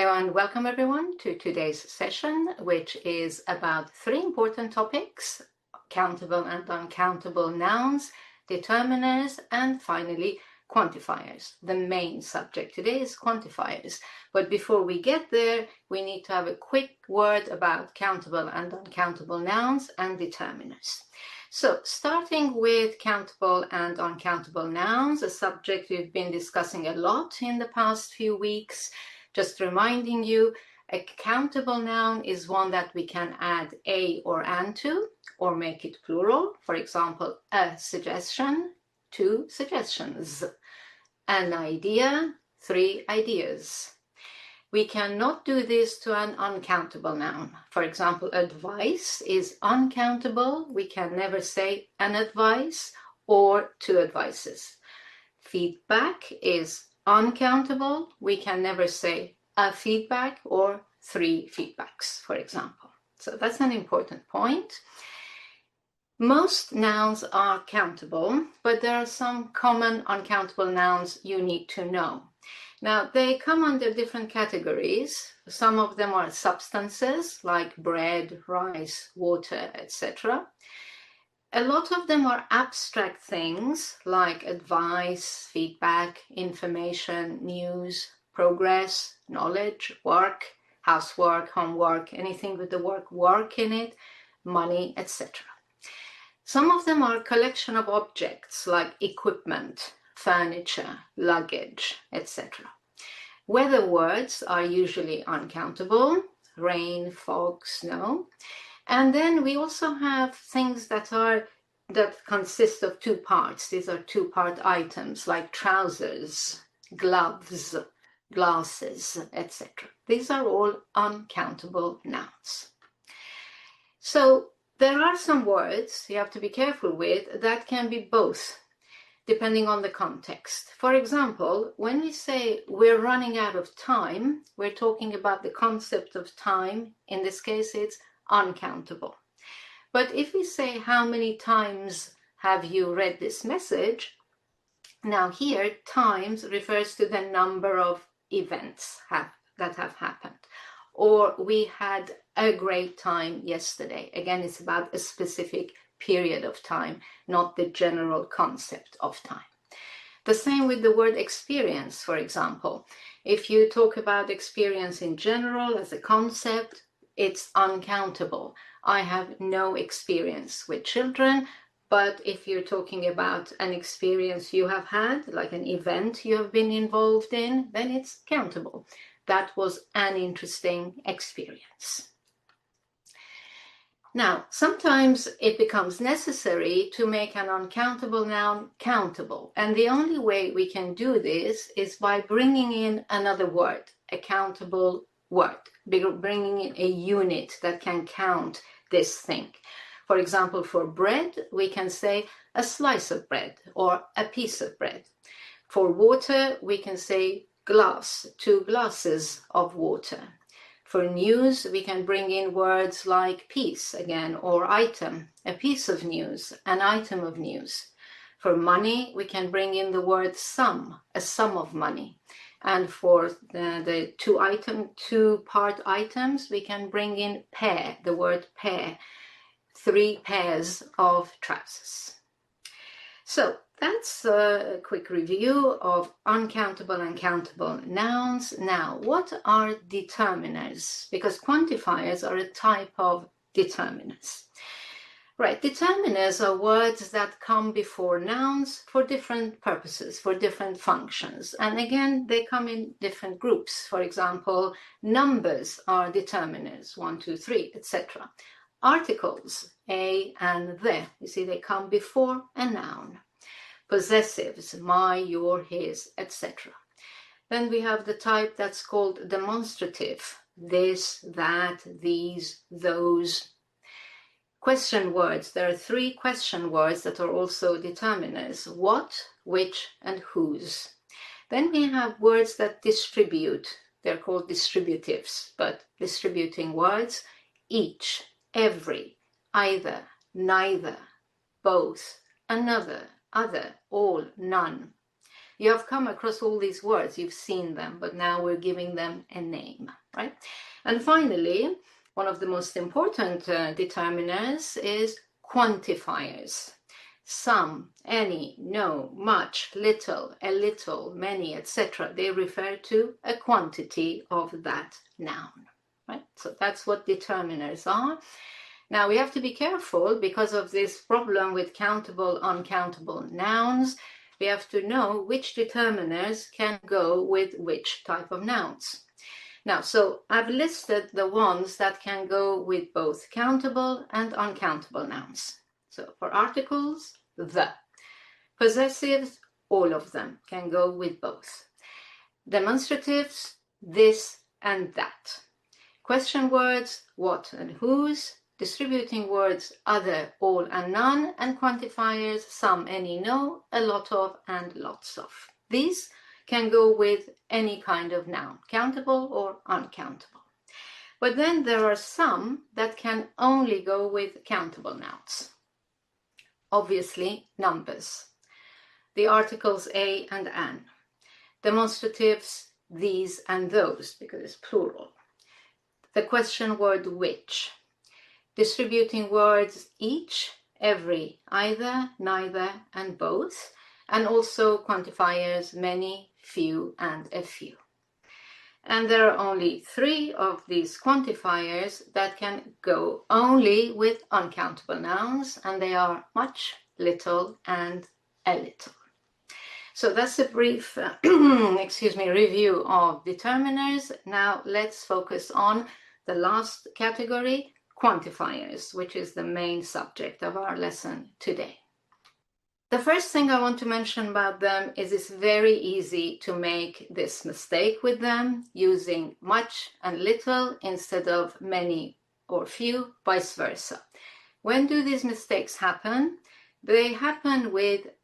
Hello and welcome everyone to today's session, which is about three important topics: countable and uncountable nouns, determiners, and finally quantifiers. The main subject today is quantifiers. But before we get there, we need to have a quick word about countable and uncountable nouns and determiners. So starting with countable and uncountable nouns, a subject we've been discussing a lot in the past few weeks. Just reminding you, a countable noun is one that we can add a or an to, or make it plural. For example, a suggestion, 2 suggestions. An idea, 3 ideas. We cannot do this to an uncountable noun. For example, advice is uncountable. We can never say an advice or 2 advices. Feedback is uncountable. We can never say a feedback or 3 feedbacks, for example. So that's an important point. Most nouns are countable, but there are some common uncountable nouns you need to know. Now, they come under different categories. Some of them are substances like bread, rice, water, etc. A lot of them are abstract things like advice, feedback, information, news, progress, knowledge, work, housework, homework, anything with the word work in it, money, etc. Some of them are a collection of objects like equipment, furniture, luggage, etc. Weather words are usually uncountable: rain, fog, snow. And then we also have things that consist of 2 parts. These are 2-part items like trousers, gloves, glasses, etc. These are all uncountable nouns. So there are some words you have to be careful with that can be both, depending on the context. For example, when we say we're running out of time, we're talking about the concept of time. In this case, it's uncountable. But if we say, how many times have you read this message? Now here, times refers to the number of events that have happened. Or we had a great time yesterday. Again, it's about a specific period of time, not the general concept of time. The same with the word experience, for example. If you talk about experience in general as a concept, it's uncountable. I have no experience with children, but if you're talking about an experience you have had, like an event you have been involved in, then it's countable. That was an interesting experience. Now, sometimes it becomes necessary to make an uncountable noun countable. And the only way we can do this is by bringing in another word, a countable word, bringing in a unit that can count this thing. For example, for bread, we can say a slice of bread or a piece of bread. For water, we can say glass, 2 glasses of water. For news, we can bring in words like piece again, or item, a piece of news, an item of news. For money, we can bring in the word sum, a sum of money. And for the 2-part items, we can bring in pair, the word pair, 3 pairs of trousers. So that's a quick review of uncountable and countable nouns. Now, what are determiners? Because quantifiers are a type of determiners. Right, determiners are words that come before nouns for different purposes, for different functions. And again, they come in different groups. For example, numbers are determiners, 1, 2, 3, etc. Articles, a and the, you see, they come before a noun. Possessives, my, your, his, etc. Then we have the type that's called demonstrative, this, that, these, those. Question words, there are 3 question words that are also determiners: what, which, and whose. Then we have words that distribute, they're called distributives, but distributing words: each, every, either, neither, both, another, other, all, none. You have come across all these words, you've seen them, but now we're giving them a name, right? And finally, one of the most important determiners is quantifiers. Some, any, no, much, little, a little, many, etc. They refer to a quantity of that noun, right? So that's what determiners are. Now we have to be careful because of this problem with countable, uncountable nouns. We have to know which determiners can go with which type of nouns. Now, so I've listed the ones that can go with both countable and uncountable nouns. So for articles, the. Possessives, all of them can go with both. Demonstratives, this and that. Question words, what and whose. Distributing words, other, all and none. And quantifiers, some, any, no, a lot of, and lots of. These can go with any kind of noun, countable or uncountable. But then there are some that can only go with countable nouns. Obviously, numbers. The articles a and an. Demonstratives, these and those, because it's plural. The question word which. Distributing words each, every, either, neither, and both. And also quantifiers, many, few, and a few. And there are only 3 of these quantifiers that can go only with uncountable nouns, and they are much, little, and a little. So that's a brief review of determiners. Now let's focus on the last category, quantifiers, which is the main subject of our lesson today. The first thing I want to mention about them is it's very easy to make this mistake with them, using much and little instead of many or few, vice versa. When do these mistakes happen? They happen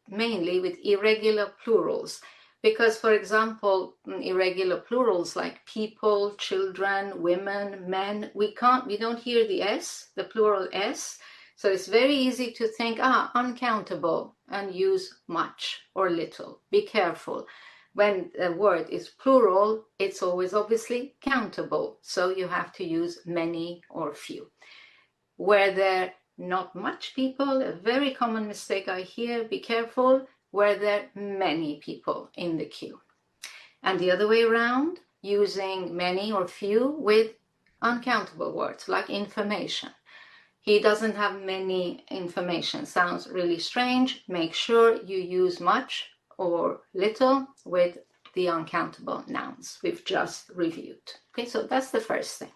mainly with irregular plurals, because, for example, irregular plurals like people, children, women, men, we don't hear the S, the plural S. So it's very easy to think, uncountable, and use much or little. Be careful. When a word is plural, it's always obviously countable. So you have to use many or few. Where there not much people, a very common mistake I hear, be careful, where there are many people in the queue. And the other way around, using many or few with uncountable words like information. He doesn't have many information. Sounds really strange. Make sure you use much or little with the uncountable nouns we've just reviewed. Okay, so that's the first thing.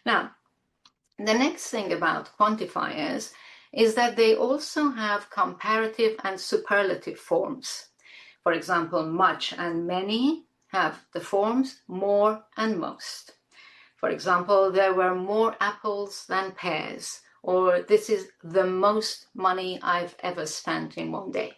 Now, the next thing about quantifiers is that they also have comparative and superlative forms. For example, much and many have the forms more and most. For example, there were more apples than pears, or this is the most money I've ever spent in one day.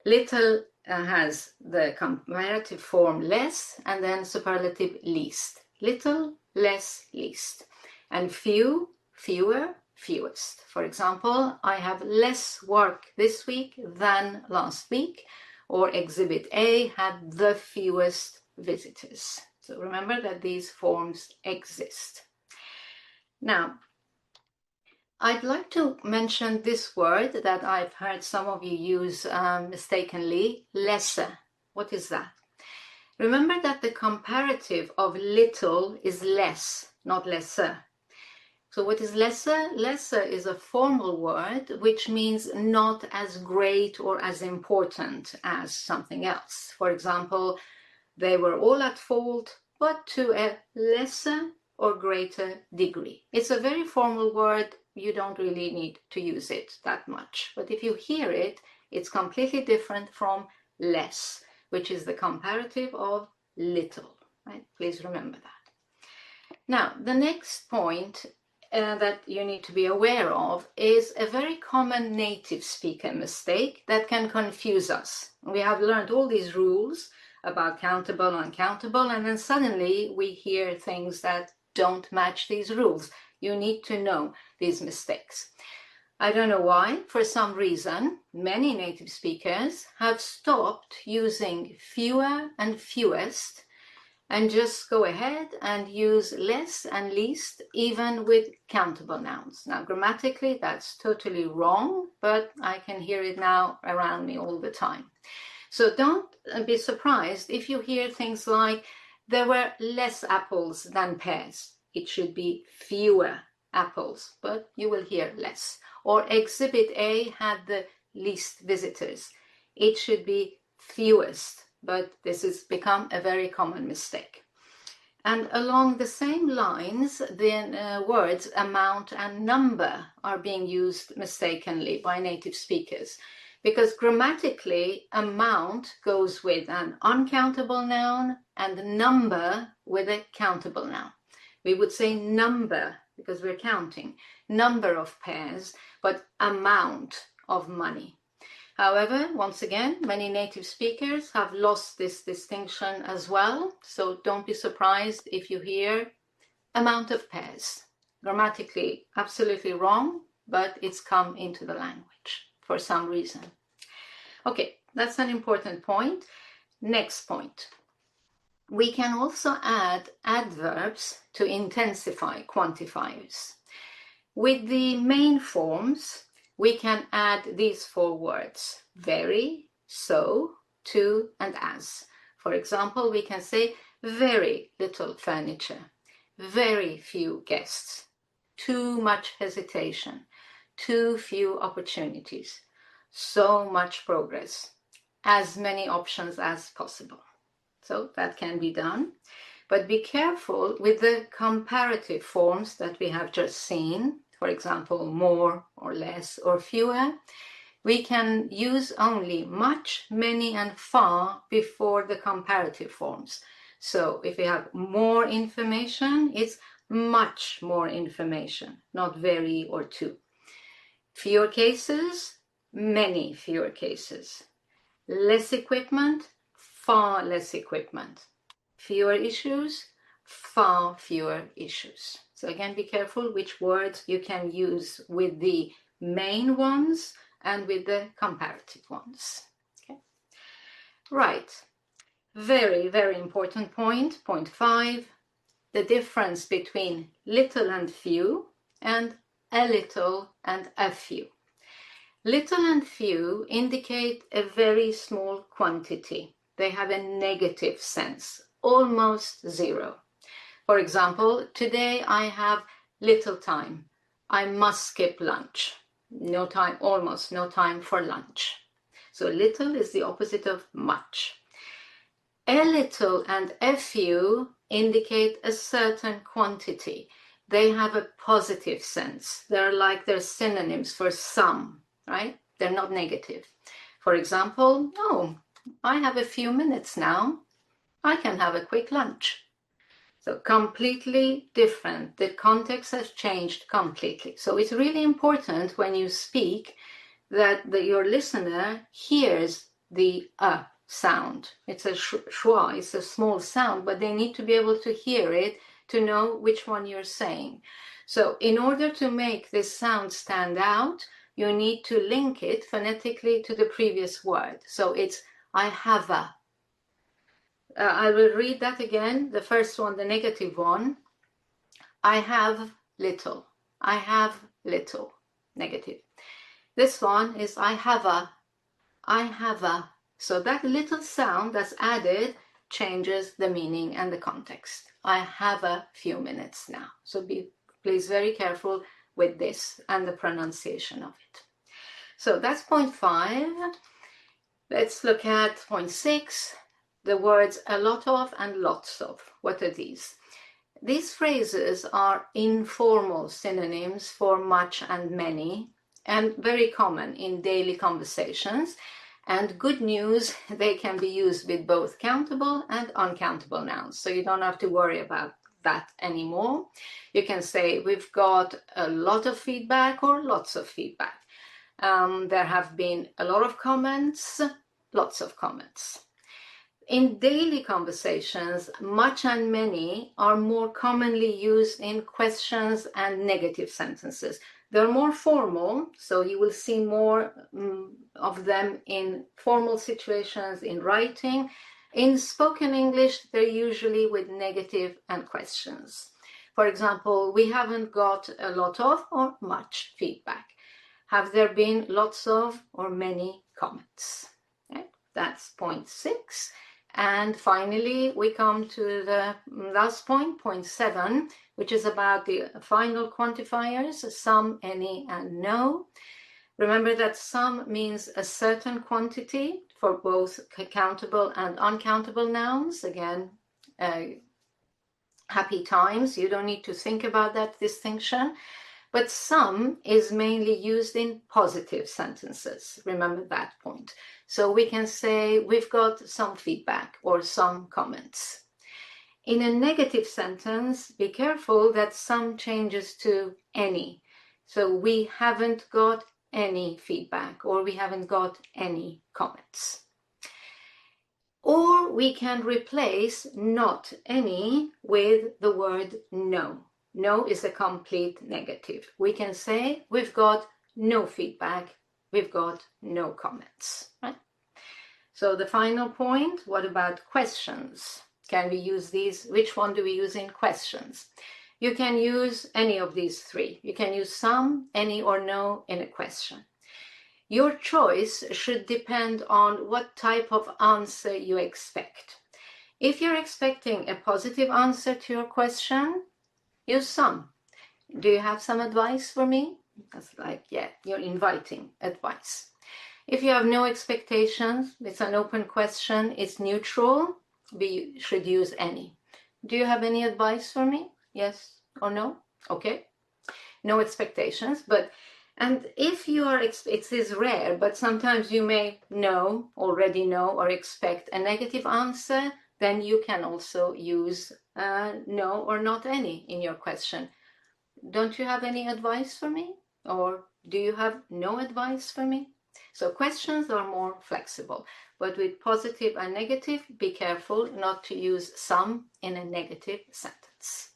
Little has the comparative form less, and then superlative least. Little, less, least. And few, fewer, fewest. For example, I have less work this week than last week, or Exhibit A had the fewest visitors. So remember that these forms exist. Now, I'd like to mention this word that I've heard some of you use mistakenly, lesser. What is that? Remember that the comparative of little is less, not lesser. So what is lesser? Lesser is a formal word which means not as great or as important as something else. For example, they were all at fault, but to a lesser or greater degree. It's a very formal word. You don't really need to use it that much. But if you hear it, it's completely different from less, which is the comparative of little, right? Please remember that. Now, the next point that you need to be aware of is a very common native speaker mistake that can confuse us. We have learned all these rules about countable, uncountable, and then suddenly we hear things that don't match these rules. You need to know these mistakes. I don't know why. For some reason, many native speakers have stopped using fewer and fewest and just go ahead and use less and least, even with countable nouns. Now, grammatically, that's totally wrong, but I can hear it now around me all the time. So don't be surprised if you hear things like, there were less apples than pears. It should be fewer apples, but you will hear less. Or Exhibit A had the least visitors. It should be fewest, but this has become a very common mistake. And along the same lines, the words amount and number are being used mistakenly by native speakers, because grammatically, amount goes with an uncountable noun and number with a countable noun. We would say number because we're counting, number of pairs, but amount of money. However, once again, many native speakers have lost this distinction as well, so don't be surprised if you hear amount of pairs. Grammatically, absolutely wrong, but it's come into the language for some reason. Okay, that's an important point. Next point. We can also add adverbs to intensify quantifiers. With the main forms, we can add these 4 words: very, so, to, and as. For example, we can say very little furniture, very few guests, too much hesitation, too few opportunities, so much progress, as many options as possible. So that can be done. But be careful with the comparative forms that we have just seen. For example, more or less or fewer. We can use only much, many, and far before the comparative forms. So if we have more information, it's much more information, not very or too. Fewer cases, many fewer cases. Less equipment, far less equipment. Fewer issues, far fewer issues. So again, be careful which words you can use with the main ones and with the comparative ones. Okay. Right. Very, very important point. Point 5, the difference between little and few and a little and a few. Little and few indicate a very small quantity. They have a negative sense, almost zero. For example, today I have little time. I must skip lunch. No time, almost no time for lunch. So little is the opposite of much. A little and a few indicate a certain quantity. They have a positive sense. They're synonyms for some, right? They're not negative. For example, oh, I have a few minutes now. I can have a quick lunch. So completely different. The context has changed completely. So it's really important when you speak that your listener hears the sound. It's a schwa, it's a small sound, but they need to be able to hear it to know which one you're saying. So in order to make this sound stand out, you need to link it phonetically to the previous word. So it's I have a. I will read that again. The first one, the negative one. I have little. I have little. Negative. This one is I have a. I have a. So that little sound that's added changes the meaning and the context. I have a few minutes now. So be please very careful with this and the pronunciation of it. So that's point 5. Let's look at point 6. The words a lot of and lots of. What are these? These phrases are informal synonyms for much and many, and very common in daily conversations. And good news, they can be used with both countable and uncountable nouns. So you don't have to worry about that anymore. You can say we've got a lot of feedback or lots of feedback. There have been a lot of comments, lots of comments. In daily conversations, much and many are more commonly used in questions and negative sentences. They're more formal, so you will see more of them in formal situations, in writing. In spoken English, they're usually with negative and questions. For example, we haven't got a lot of or much feedback. Have there been lots of or many comments? Okay, that's point 6. And finally, we come to the last point, point 7, which is about the final quantifiers, some, any, and no. Remember that some means a certain quantity for both countable and uncountable nouns. Again, happy times, you don't need to think about that distinction. But some is mainly used in positive sentences. Remember that point. So we can say we've got some feedback or some comments. In a negative sentence, be careful that some changes to any. So we haven't got any feedback or we haven't got any comments. Or we can replace not any with the word no. No is a complete negative. We can say we've got no feedback, we've got no comments, right? So the final point, what about questions? Can we use these? Which one do we use in questions? You can use any of these 3. You can use some, any, or no in a question. Your choice should depend on what type of answer you expect. If you're expecting a positive answer to your question, use some. Do you have some advice for me? That's like, yeah, you're inviting advice. If you have no expectations, it's an open question, it's neutral, we should use any. Do you have any advice for me? Yes or no? Okay. No expectations, and if you are, it is rare, but sometimes you may already know or expect a negative answer, then you can also use no or not any in your question. Don't you have any advice for me? Or do you have no advice for me? So questions are more flexible, but with positive and negative, be careful not to use some in a negative sentence.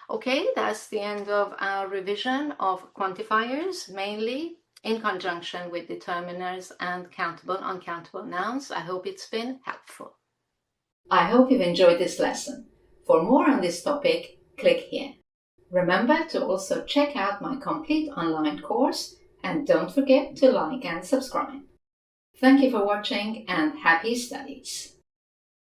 Okay, that's the end of our revision of quantifiers, mainly in conjunction with determiners and countable, uncountable nouns. I hope it's been helpful. I hope you've enjoyed this lesson. For more on this topic, click here. Remember to also check out my complete online course and don't forget to like and subscribe. Thank you for watching and happy studies!